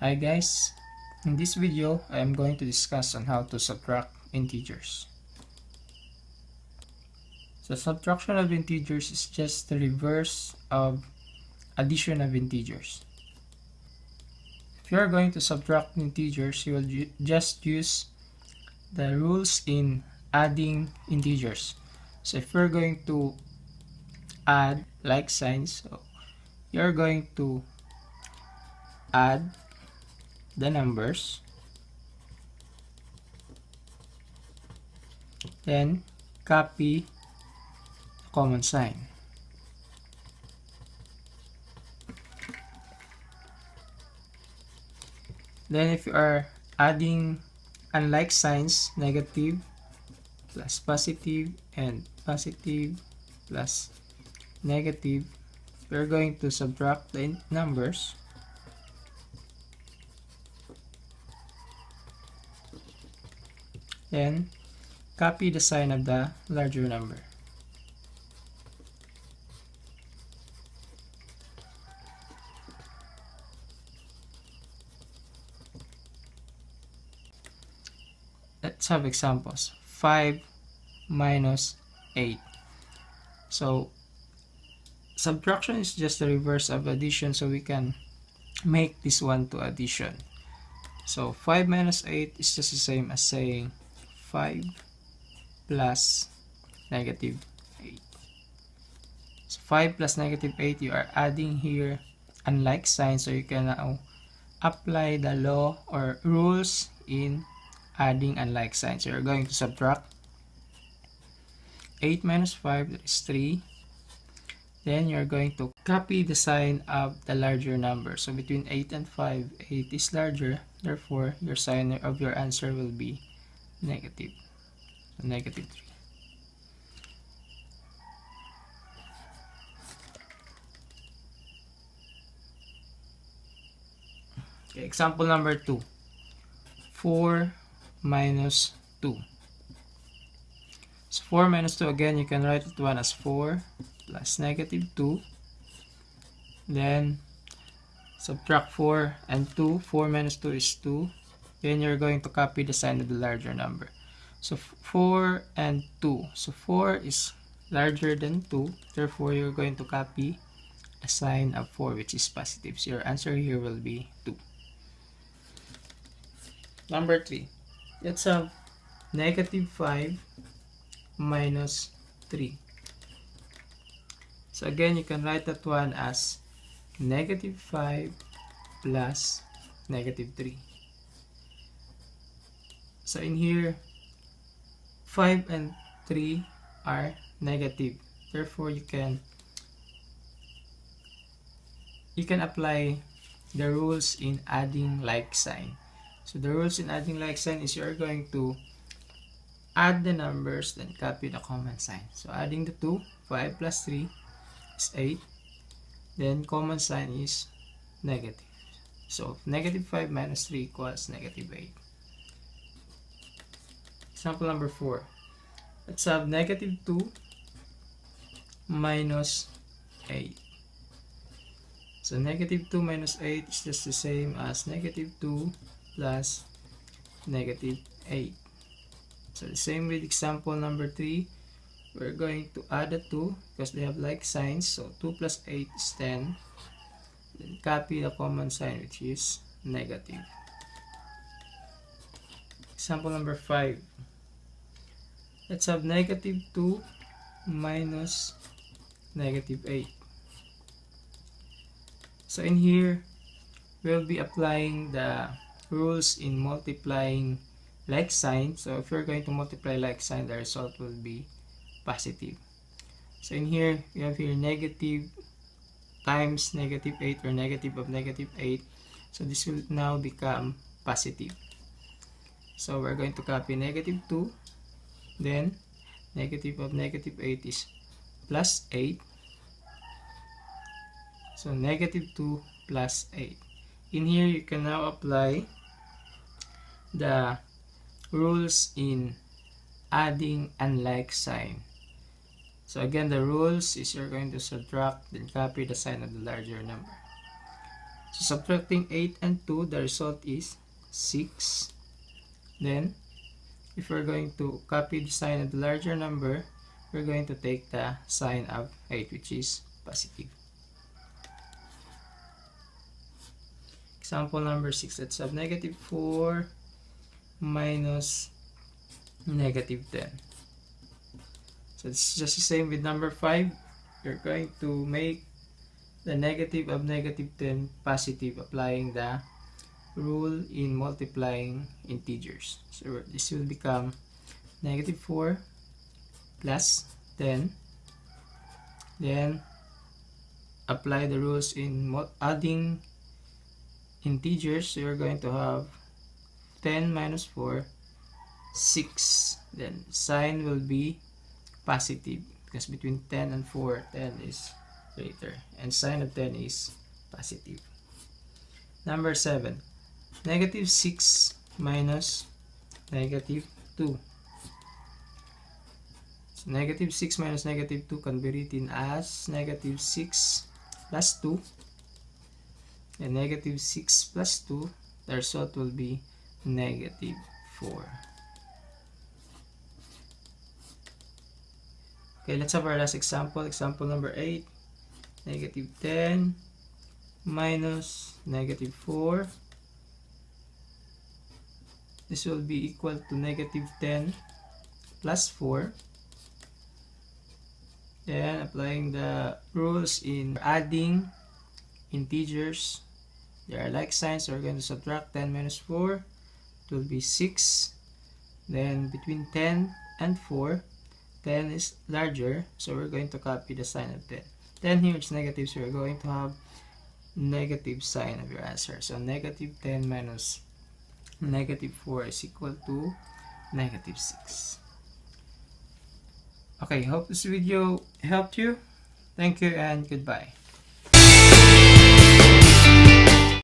Hi guys, in this video I am going to discuss on how to subtract integers. So subtraction of integers is just the reverse of addition of integers. If you are going to subtract integers, you will just use the rules in adding integers. So if we're going to add like signs, so you're going to add the numbers, then copy common sign. Then if you are adding unlike signs, negative plus positive and positive plus negative, we're going to subtract the numbers. Then copy the sign of the larger number. Let's have examples. 5 minus 8. So subtraction is just the reverse of addition, so we can make this one to addition. So 5 minus 8 is just the same as saying 5 plus negative 8. So 5 plus negative 8, you are adding here unlike sign, so you can now apply the law or rules in adding unlike signs. So you're going to subtract 8 minus 5, that is 3. Then you're going to copy the sign of the larger number. So between 8 and 5, 8 is larger. Therefore, your sign of your answer will be negative. So negative 3. Okay, example number 2. 4 minus 2. So 4 minus 2, again, you can write it one as 4 plus negative 2. Then subtract 4 and 2. 4 minus 2 is 2. Then you're going to copy the sign of the larger number. So 4 and 2. So 4 is larger than 2. Therefore, you're going to copy a sign of 4, which is positive. So your answer here will be 2. Number 3. Let's have negative 5 minus 3. So again, you can write that one as negative 5 plus negative 3. So in here, 5 and 3 are negative. Therefore, you can apply the rules in adding like sign. So the rules in adding like sign is you're going to add the numbers, then copy the common sign. So adding the 2, 5 plus 3 is 8. Then common sign is negative. So negative 5 minus 3 equals negative 8. Example number 4. Let's have negative 2 minus 8. So negative 2 minus 8 is just the same as negative 2 plus negative 8. So the same with example number 3, we're going to add the 2 because they have like signs. So 2 plus 8 is 10. Then copy the common sign, which is negative. Example number 5. Let's have negative 2 minus negative 8. So in here, we'll be applying the rules in multiplying like sign. So if you're going to multiply like sign, the result will be positive. So in here, we have here negative times negative 8 or negative of negative 8. So this will now become positive. So we're going to copy negative 2. Then negative of negative 8 is plus 8. So negative 2 plus 8. In here, you can now apply the rules in adding unlike sign. So again, the rules is you're going to subtract, then copy the sign of the larger number. So subtracting 8 and 2, the result is 6. Then, if we're going to copy the sign of the larger number, we're going to take the sign of 8, which is positive. Example number 6, let's have negative 4 minus negative 10. So it's just the same with number 5. You're going to make the negative of negative 10 positive, applying the rule in multiplying integers. So this will become negative 4 plus 10. Then apply the rules in adding integers. So you're going to have 10 minus 4, 6. Then sign will be positive because between 10 and 4, 10 is greater, and sign of 10 is positive. Number 7, negative 6 minus negative 2. So negative 6 minus negative 2 can be written as negative 6 plus 2, and negative 6 plus 2, the result will be negative 4. Okay, let's have our last example. Example number 8, negative 10 minus negative 4. This will be equal to negative 10 plus 4. Then applying the rules in adding integers, there are like signs, so we're going to subtract 10 minus 4. It will be 6. Then between 10 and 4, 10 is larger, so we're going to copy the sign of 10. 10 here is negative, so we're going to have negative sign of your answer. So negative 10 minus negative 4 is equal to negative 6. Okay, hope this video helped you. Thank you and goodbye.